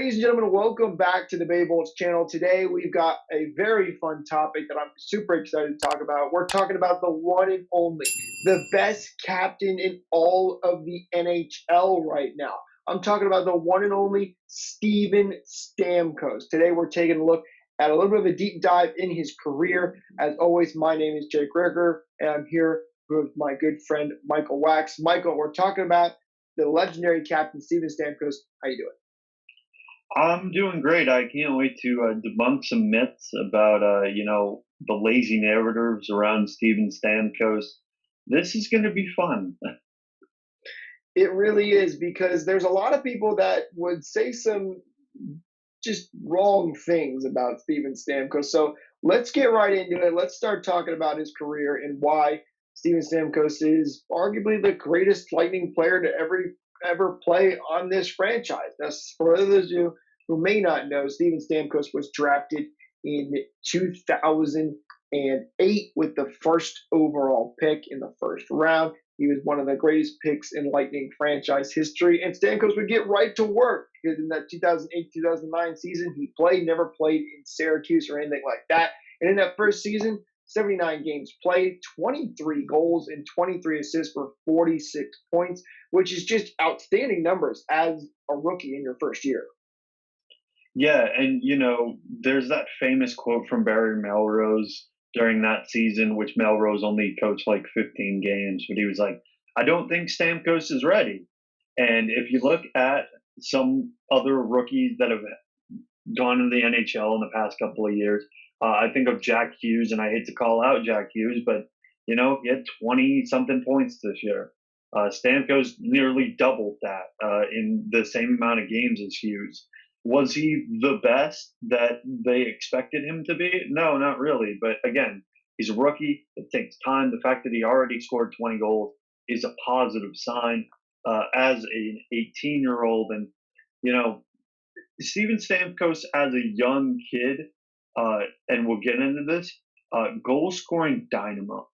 Ladies and gentlemen, welcome back to the Bay Bolts channel. Today, we've got a very fun topic that I'm super excited to talk about. We're talking about the one and only, the best captain in all of the NHL right now. I'm talking about the one and only Steven Stamkos. Today, we're taking a look at a little bit of a deep dive in his career. As always, my name is Jake Ricker, and I'm here with my good friend, Michael Wax. Michael, we're talking about the legendary captain, Steven Stamkos. How you doing? I'm doing great. I can't wait to debunk some myths about, the lazy narratives around Steven Stamkos. This is going to be fun. It really is, because there's a lot of people that would say some just wrong things about Steven Stamkos. So let's get right into it. Let's start talking about his career and why Steven Stamkos is arguably the greatest Lightning player to ever play on this franchise. Now, for those of you who may not know, Steven Stamkos was drafted in 2008 with the first overall pick in the first round. He was one of the greatest picks in Lightning franchise history, and Stamkos would get right to work because in that 2008-2009 season, he never played in Syracuse or anything like that. And in that first season, 79 games played, 23 goals and 23 assists for 46 points, which is just outstanding numbers as a rookie in your first year. Yeah, and there's that famous quote from Barry Melrose during that season, which Melrose only coached like 15 games, but he was like, I don't think Stamkos is ready. And if you look at some other rookies that have gone into the NHL in the past couple of years, I think of Jack Hughes, and I hate to call out Jack Hughes, but he had 20 something points this year. Stamkos nearly doubled that in the same amount of games as Hughes. Was he the best that they expected him to be? No, not really. But again, he's a rookie. It takes time. The fact that he already scored 20 goals is a positive sign as an 18-year-old. And, Steven Stamkos as a young kid, and we'll get into this, goal scoring dynamo.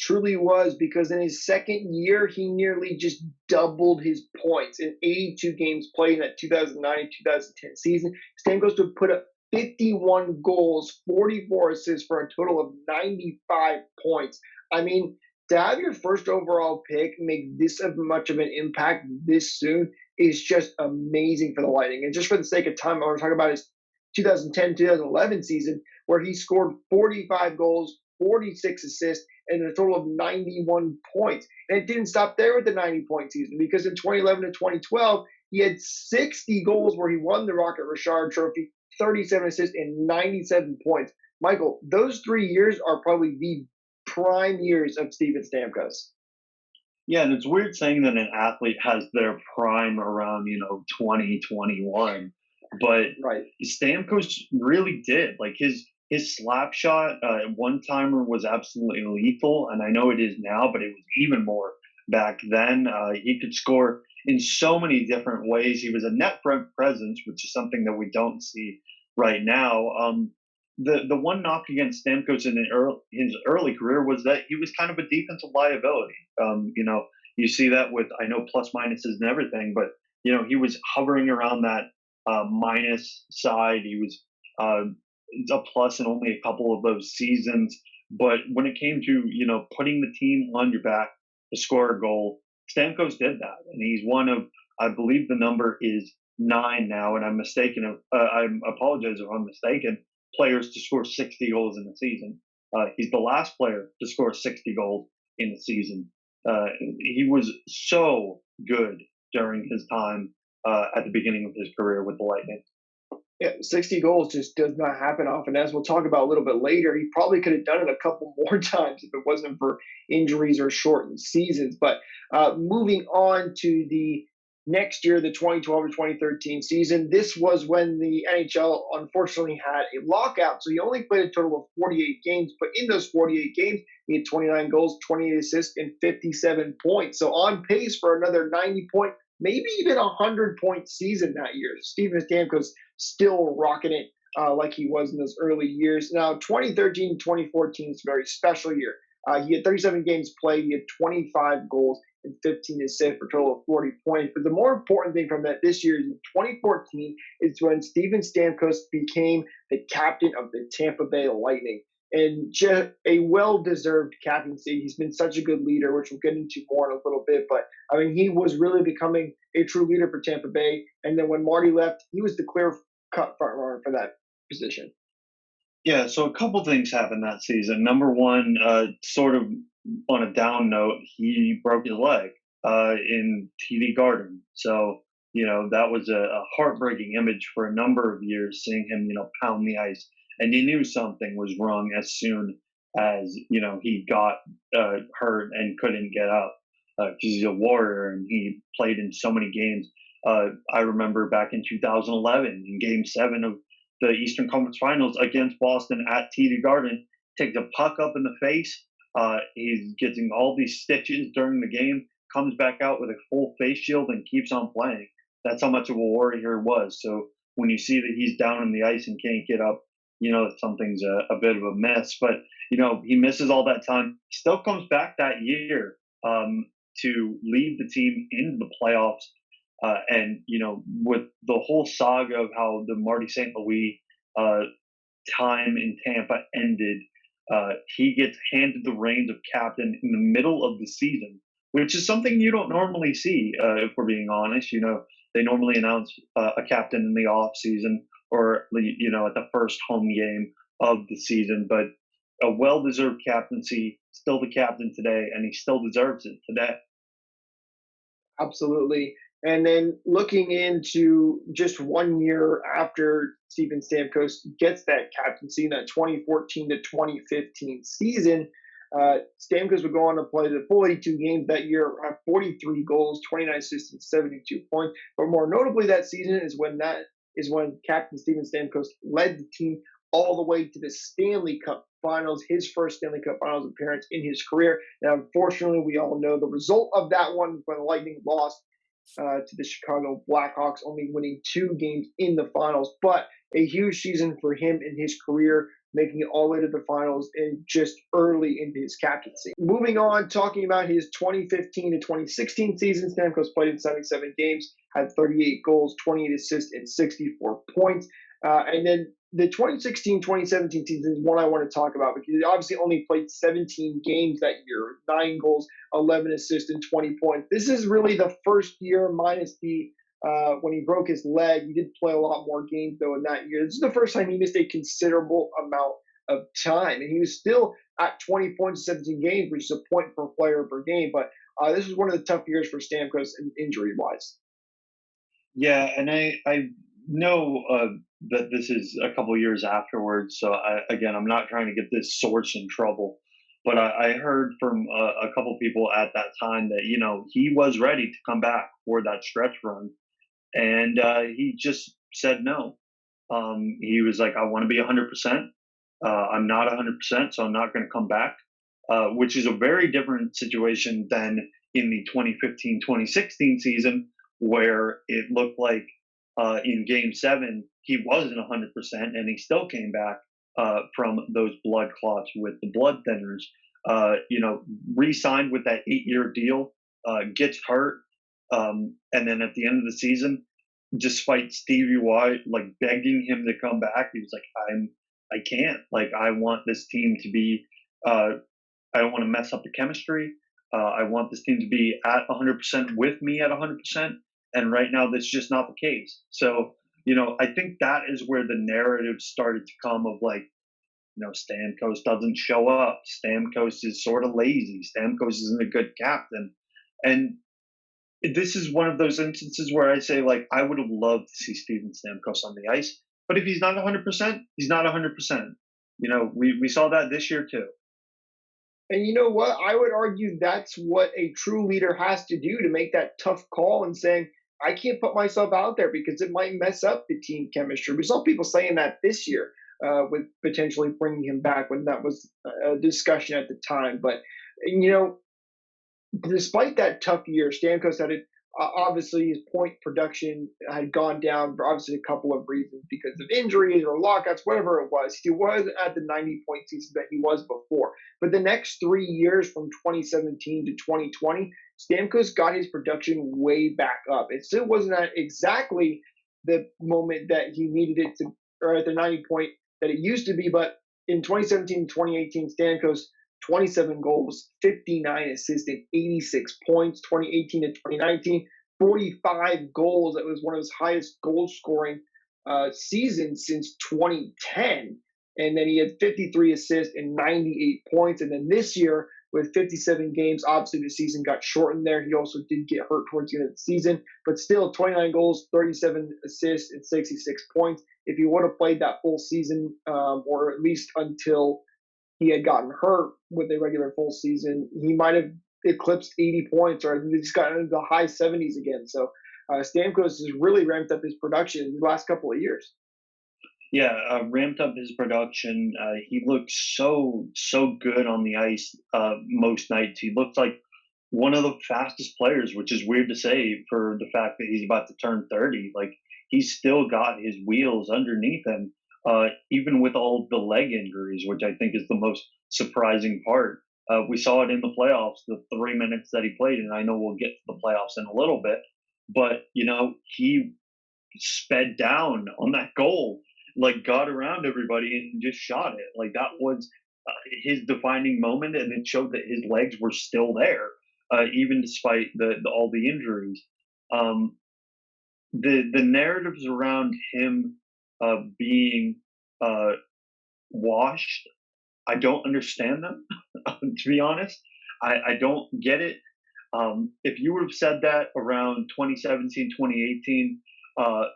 Truly was, because in his second year, he nearly just doubled his points in 82 games played in that 2009-2010 season. Stamkos would put up 51 goals, 44 assists for a total of 95 points. I mean, to have your first overall pick make this much of an impact this soon is just amazing for the Lightning. And just for the sake of time, I want to talk about his 2010-2011 season, where he scored 45 goals, 46 assists, and a total of 91 points. And it didn't stop there with the 90-point season, because in 2011 to 2012, he had 60 goals where he won the Rocket Richard Trophy, 37 assists, and 97 points. Michael, those 3 years are probably the prime years of Steven Stamkos. Yeah, and it's weird saying that an athlete has their prime around, 20, 21. But right. Stamkos really did. Like his slap shot one timer was absolutely lethal, and I know it is now, but it was even more back then. He could score in so many different ways. He was a net presence, which is something that we don't see right now. The one knock against Stamkos in his early career was that he was kind of a defensive liability. You see that with, I know, plus minuses and everything, but he was hovering around that minus side. He was a plus in only a couple of those seasons. But when it came to, putting the team on your back to score a goal, Stamkos did that. And he's one of, I believe the number is 9 now, and I'm mistaken. I apologize if I'm mistaken, players to score 60 goals in the season. He's the last player to score 60 goals in the season. He was so good during his time at the beginning of his career with the Lightning. Yeah, 60 goals just does not happen often. As we'll talk about a little bit later, he probably could have done it a couple more times if it wasn't for injuries or shortened seasons. But moving on to the next year, the 2012 or 2013 season, this was when the NHL unfortunately had a lockout. So he only played a total of 48 games. But in those 48 games, he had 29 goals, 28 assists, and 57 points. So on pace for another 90-point, maybe even 100-point season that year. Steven Stamkos still rocking it like he was in those early years. Now, 2013-2014 is a very special year. He had 37 games played. He had 25 goals and 15 assists for a total of 40 points. But the more important thing from that this year is in 2014 is when Steven Stamkos became the captain of the Tampa Bay Lightning. And just a well-deserved captaincy. He's been such a good leader, which we'll get into more in a little bit. But I mean, he was really becoming a true leader for Tampa Bay. And then when Marty left, he was the clear-cut front runner for that position. Yeah, so a couple things happened that season. Number one, sort of on a down note, he broke his leg in TD Garden. So, that was a heartbreaking image for a number of years, seeing him, pound the ice. And you knew something was wrong as soon as, he got hurt and couldn't get up because he's a warrior and he played in so many games. I remember back in 2011 in Game 7 of the Eastern Conference Finals against Boston at TD Garden, takes a puck up in the face. He's getting all these stitches during the game, comes back out with a full face shield and keeps on playing. That's how much of a warrior he was. So when you see that he's down on the ice and can't get up, that something's a bit of a mess. But, he misses all that time. Still comes back that year to lead the team into the playoffs. And with the whole saga of how the Marty St. Louis time in Tampa ended, he gets handed the reins of captain in the middle of the season, which is something you don't normally see, if we're being honest. They normally announce a captain in the off season or at the first home game of the season. But a well-deserved captaincy, still the captain today, and he still deserves it today. Absolutely. And then looking into just 1 year after Steven Stamkos gets that captaincy in that 2014 to 2015 season, Stamkos would go on to play the full 82 games that year, have 43 goals, 29 assists, and 72 points. But more notably, that season is when Captain Steven Stamkos led the team all the way to the Stanley Cup Finals, his first Stanley Cup Finals appearance in his career. Now, unfortunately, we all know the result of that one when the Lightning lost to the Chicago Blackhawks, only winning 2 games in the finals. But a huge season for him in his career, making it all the way to the finals and just early into his captaincy. Moving on, talking about his 2015 to 2016 season, Stamkos played in 77 games, had 38 goals, 28 assists, and 64 points. And then the 2016-2017 season is one I want to talk about because he obviously only played 17 games that year, 9 goals, 11 assists, and 20 points. This is really the first year minus the when he broke his leg. He did play a lot more games, though, in that year. This is the first time he missed a considerable amount of time. And he was still at 20 points in 17 games, which is a point per player per game. But this was one of the tough years for Stamkos injury-wise. Yeah, and I know that this is a couple years afterwards. So I'm not trying to get this source in trouble, but I heard from a couple people at that time that he was ready to come back for that stretch run, and he just said no. He was like, "I want to be 100%. I'm not 100%, so I'm not going to come back," which is a very different situation than in the 2015-2016 season, where it looked like in Game 7 he wasn't 100% and he still came back from those blood clots with the blood thinners. Re-signed with that 8-year deal, gets hurt, and then at the end of the season, despite Stevie White like begging him to come back, he was like, I can't. Like, I want this team to be. I don't want to mess up the chemistry. I want this team to be at 100% with me at 100%. And right now, that's just not the case. So, I think that is where the narrative started to come of like, Stamkos doesn't show up. Stamkos is sort of lazy. Stamkos isn't a good captain. And this is one of those instances where I say, like, I would have loved to see Steven Stamkos on the ice. But if he's not 100%, he's not 100%. We saw that this year too. And you know what? I would argue that's what a true leader has to do to make that tough call and saying, I can't put myself out there because it might mess up the team chemistry. We saw people saying that this year with potentially bringing him back when that was a discussion at the time. But, despite that tough year, Stamkos had obviously his point production had gone down for obviously a couple of reasons because of injuries or lockouts, whatever it was. He was at the 90-point season that he was before. But the next 3 years from 2017 to 2020, Stamkos got his production way back up. It still wasn't at exactly the moment that he needed it to, or at the 90 point that it used to be, but in 2017 2018, Stamkos 27 goals, 59 assists, and 86 points. 2018 to 2019, 45 goals. That was one of his highest goal scoring seasons since 2010. And then he had 53 assists and 98 points. And then this year, with 57 games, obviously the season got shortened there. He also did get hurt towards the end of the season, but still 29 goals, 37 assists, and 66 points. If he would have played that full season, or at least until he had gotten hurt with a regular full season, he might have eclipsed 80 points or at least gotten into the high 70s again. So Stamkos has really ramped up his production in the last couple of years. Yeah, ramped up his production. He looked so good on the ice most nights. He looked like one of the fastest players, which is weird to say for the fact that he's about to turn 30. Like he's still got his wheels underneath him, even with all the leg injuries, which I think is the most surprising part. We saw it in the playoffs, the 3 minutes that he played, and I know we'll get to the playoffs in a little bit, but he sped down on that goal, like got around everybody and just shot it. Like that was his defining moment, and it showed that his legs were still there, even despite all the injuries. Um, the narratives around him being uh, washed, I don't understand them. To be honest, I don't get it. If you would have said that around 2017, 2018,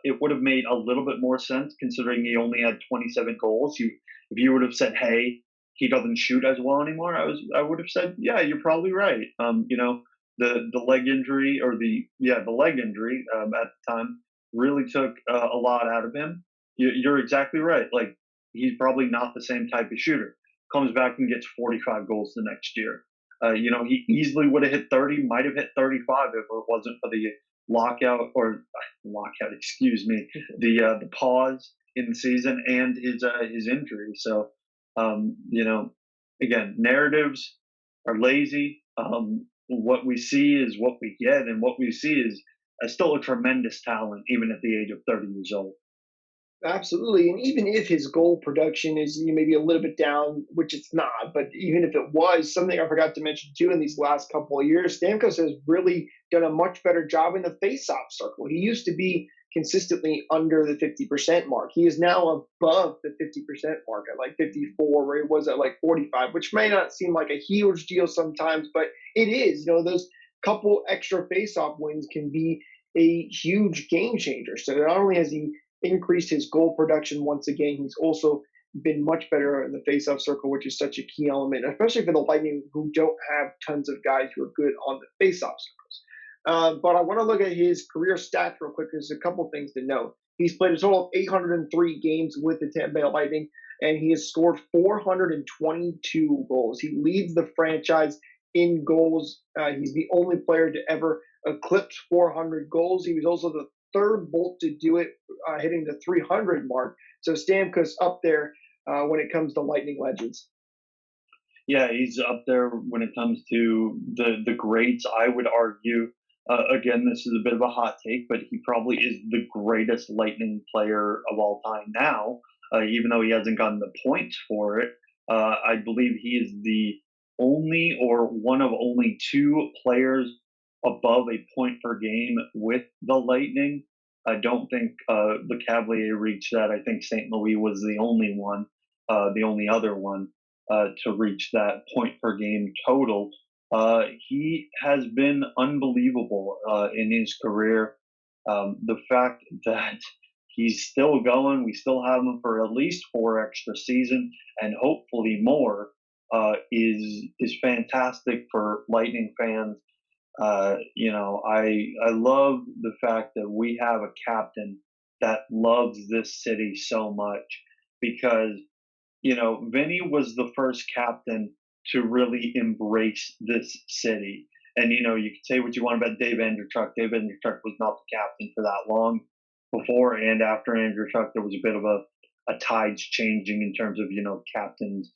it would have made a little bit more sense considering he only had 27 goals. If you would have said, "Hey, he doesn't shoot as well anymore," I would have said, "Yeah, you're probably right." The leg injury or the leg injury at the time really took a lot out of him. You're exactly right. Like he's probably not the same type of shooter. Comes back and gets 45 goals the next year. He easily would have hit 30, might have hit 35 if it wasn't for the lockout, excuse me, the pause in the season and his injury. So, again, narratives are lazy. What we see is what we get, and what we see is still a tremendous talent, even at the age of 30 years old. Absolutely. And even if his goal production is maybe a little bit down, which it's not, but even if it was, something I forgot to mention too in these last couple of years, Stamkos has really done a much better job in the face-off circle. He used to be consistently under the 50% mark. He is now above the 50% mark at like 54, where he was at like 45, which may not seem like a huge deal sometimes, but it is. Those couple extra face-off wins can be a huge game changer. So not only has he increased his goal production once again, he's also been much better in the faceoff circle, which is such a key element, especially for the Lightning, who don't have tons of guys who are good on the faceoff circles. But I want to look at his career stats real quick. There's a couple things to note. He's played a total of 803 games with the Tampa Bay Lightning, and he has scored 422 goals. He leads the franchise in goals. He's the only player to ever eclipse 400 goals. He was also the third Bolt to do it, hitting the 300 mark. So Stamkos up there when it comes to Lightning legends. Yeah, he's up there when it comes to the greats. I would argue. Again, this is a bit of a hot take, but he probably is the greatest Lightning player of all time now. Even though he hasn't gotten the points for it, I believe he is the only or one of only two players above a point per game with the Lightning. I don't think the Cavalier reached that. I think St. Louis was the only one, the only other one to reach that point per game total. He has been unbelievable in his career. The fact that he's still going, we still have him for at least 4 extra seasons, and hopefully more, is fantastic for Lightning fans. I love the fact that we have a captain that loves this city so much because Vinny was the first captain to really embrace this city. And you can say what you want about Dave Andreychuk. Dave Andreychuk was not the captain for that long. Before and after Andreychuk, there was a bit of a tides changing in terms of captains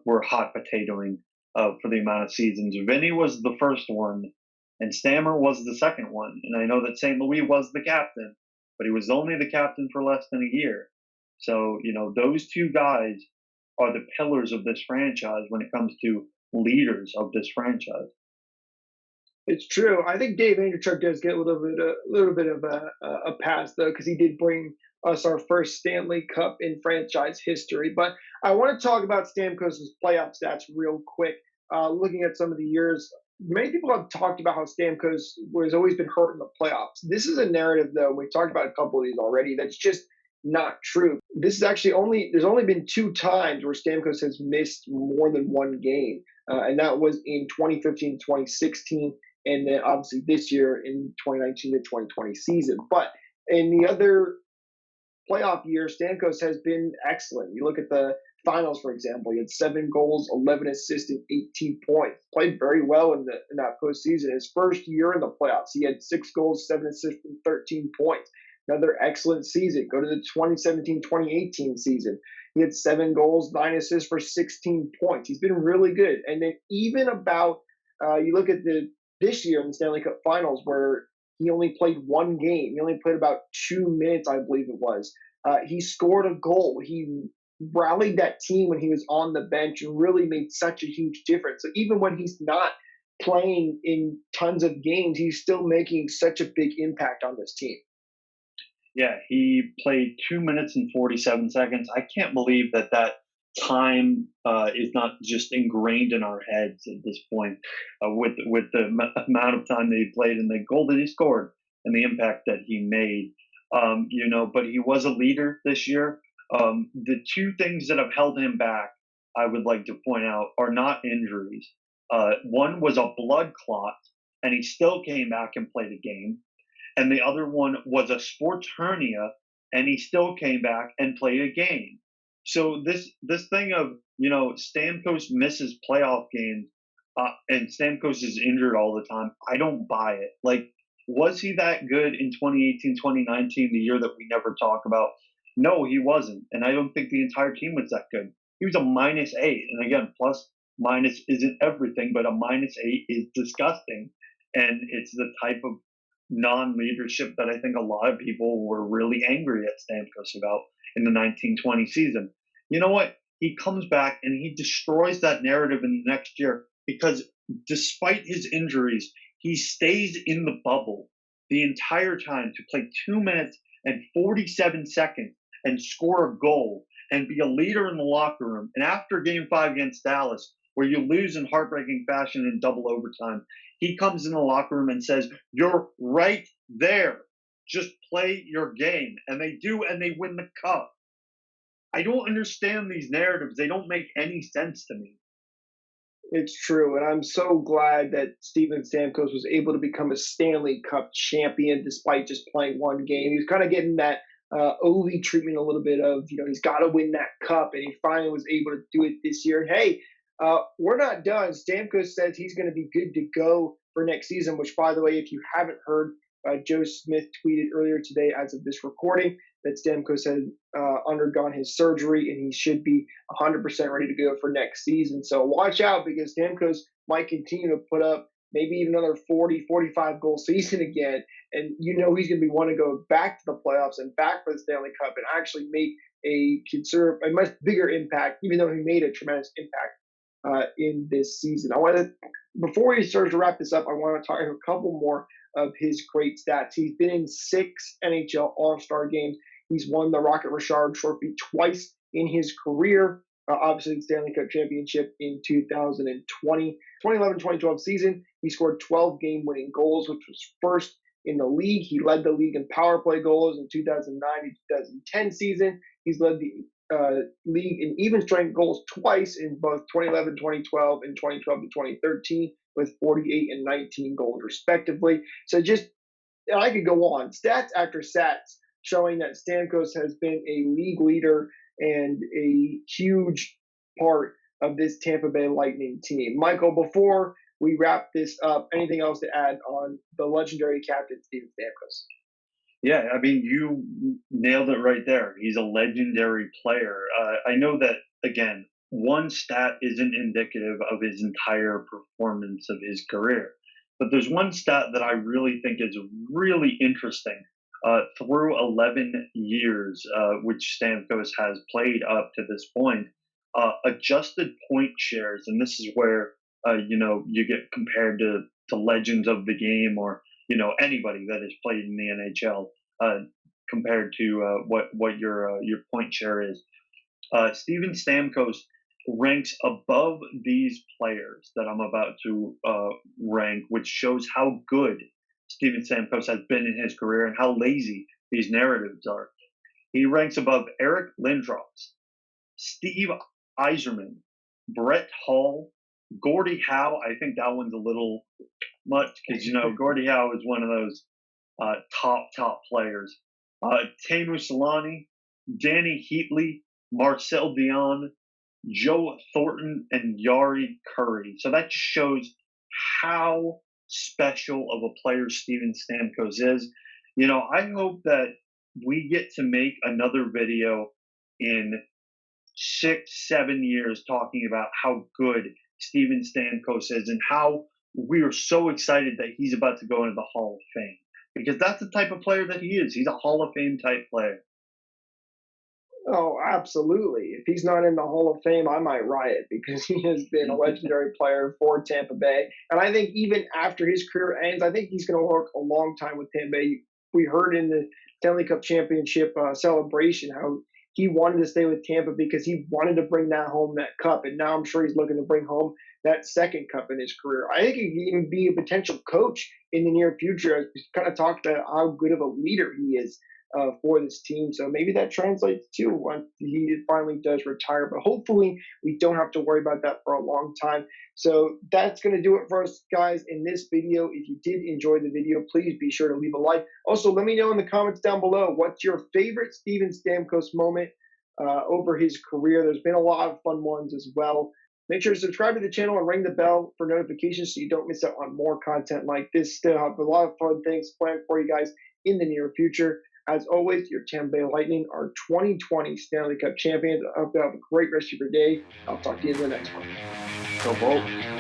were hot potatoing for the amount of seasons. Vinny was the first one and Stammer was the second one. And I know that St. Louis was the captain, but he was only the captain for less than a year. So, those two guys are the pillars of this franchise when it comes to leaders of this franchise. It's true. I think Dave Andreychuk does get a little bit of a pass though, because he did bring us our first Stanley Cup in franchise history. But I want to talk about Stamkos' playoff stats real quick. Looking at some of the years, many people have talked about how Stamkos was always been hurt in the playoffs. This is a narrative, though. We talked about a couple of these already. That's just not true. This is actually there's only been two times where Stamkos has missed more than one game, and that was in 2015 2016 and then obviously this year in 2019 to 2020 season. But in the other playoff years, Stamkos has been excellent. You look at the finals, for example, he had 7 goals, 11 assists, and 18 points. Played very well in that postseason. His first year in the playoffs, he had 6 goals, 7 assists, and 13 points. Another excellent season. Go to the 2017-2018 season. He had 7 goals, 9 assists for 16 points. He's been really good. And then even about you look at this year in the Stanley Cup Finals, where he only played one game. He only played about 2 minutes, I believe it was. He scored a goal. He rallied that team when he was on the bench and really made such a huge difference. So even when he's not playing in tons of games, he's still making such a big impact on this team. Yeah, he played 2 minutes and 47 seconds. I can't believe that time is not just ingrained in our heads at this point, with the amount of time that he played and the goal that he scored and the impact that he made. But he was a leader this year. The two things that have held him back, I would like to point out, are not injuries. One was a blood clot, and he still came back and played a game. And the other one was a sports hernia, and he still came back and played a game. So this thing of Stamkos misses playoff games, and Stamkos is injured all the time. I don't buy it. Like, was he that good in 2018, 2019, the year that we never talk about? No, he wasn't, and I don't think the entire team was that good. He was a -8, and again, plus minus isn't everything, but a -8 is disgusting, and it's the type of non-leadership that I think a lot of people were really angry at Stamkos about in the 1920 season. You know what? He comes back and he destroys that narrative in the next year because despite his injuries, he stays in the bubble the entire time to play 2 minutes and 47 seconds and score a goal and be a leader in the locker room. And after game 5 against Dallas, where you lose in heartbreaking fashion in double overtime, he comes in the locker room and says, "You're right there. Just play your game." And they do, and they win the cup. I don't understand these narratives. They don't make any sense to me. It's true, and I'm so glad that Steven Stamkos was able to become a Stanley Cup champion despite just playing one game. He was kind of getting that Ovi treatment a little bit of, he's got to win that cup, and he finally was able to do it this year. And hey, we're not done. Stamkos says he's going to be good to go for next season, which, by the way, if you haven't heard, Joe Smith tweeted earlier today, as of this recording, that Stamkos had undergone his surgery and he should be 100% ready to go for next season. So watch out, because Stamkos might continue to put up maybe even another 40, 45 goal season again. And he's going to be wanting to go back to the playoffs and back for the Stanley Cup and actually make a much bigger impact, even though he made a tremendous impact in this season. Before he starts to wrap this up, I want to talk a couple more of his great stats. He's been in 6 NHL All-Star games. He's won the Rocket Richard Trophy twice in his career. Obviously, the Stanley Cup Championship in 2020. 2011-2012 season, he scored 12 game-winning goals, which was first in the league. He led the league in power play goals in 2009-2010 season. He's led the league in even strength goals twice in both 2011-2012 and 2012-2013 with 48 and 19 goals respectively. So I could go on, stats after stats, showing that Stamkos has been a league leader and a huge part of this Tampa Bay Lightning team. Michael, before we wrap this up, anything else to add on the legendary captain, Steven Stamkos? Yeah, I mean, you nailed it right there. He's a legendary player. I know that, again, one stat isn't indicative of his entire performance of his career. But there's one stat that I really think is really interesting. Through 11 years, which Stamkos has played up to this point, adjusted point shares, and this is where you get compared to legends of the game, or anybody that has played in the NHL, compared to what your point share is. Steven Stamkos ranks above these players that I'm about to rank, which shows how good Steven Stamkos has been in his career and how lazy these narratives are. He ranks above Eric Lindros, Steve Yzerman, Brett Hall, Gordie Howe. I think that one's a little much because Gordie Howe is one of those top players. Teemu Solani, Danny Heatley, Marcel Dion, Joe Thornton, and Yari Curry. So that just shows how special of a player Steven Stamkos is. I hope that we get to make another video in 6, 7 years talking about how good Steven Stamkos is and how we are so excited that he's about to go into the Hall of Fame, because that's the type of player that he is. He's a Hall of Fame type player. Oh, absolutely. If he's not in the Hall of Fame, I might riot because he has been a legendary player for Tampa Bay. And I think even after his career ends, I think he's going to work a long time with Tampa Bay. We heard in the Stanley Cup Championship celebration how he wanted to stay with Tampa because he wanted to bring that cup. And now I'm sure he's looking to bring home that second cup in his career. I think he could even be a potential coach in the near future, as we kind of talked about how good of a leader he is for this team. So maybe that translates too once he finally does retire. But hopefully we don't have to worry about that for a long time. So that's going to do it for us, guys, in this video. If you did enjoy the video, please be sure to leave a like. Also, let me know in the comments down below what's your favorite Steven Stamkos moment over his career. There's been a lot of fun ones as well. Make sure to subscribe to the channel and ring the bell for notifications so you don't miss out on more content like this. Still have a lot of fun things planned for you guys in the near future. As always, your Tampa Bay Lightning are 2020 Stanley Cup champions. I hope you have a great rest of your day. I'll talk to you in the next one. Go Bolt.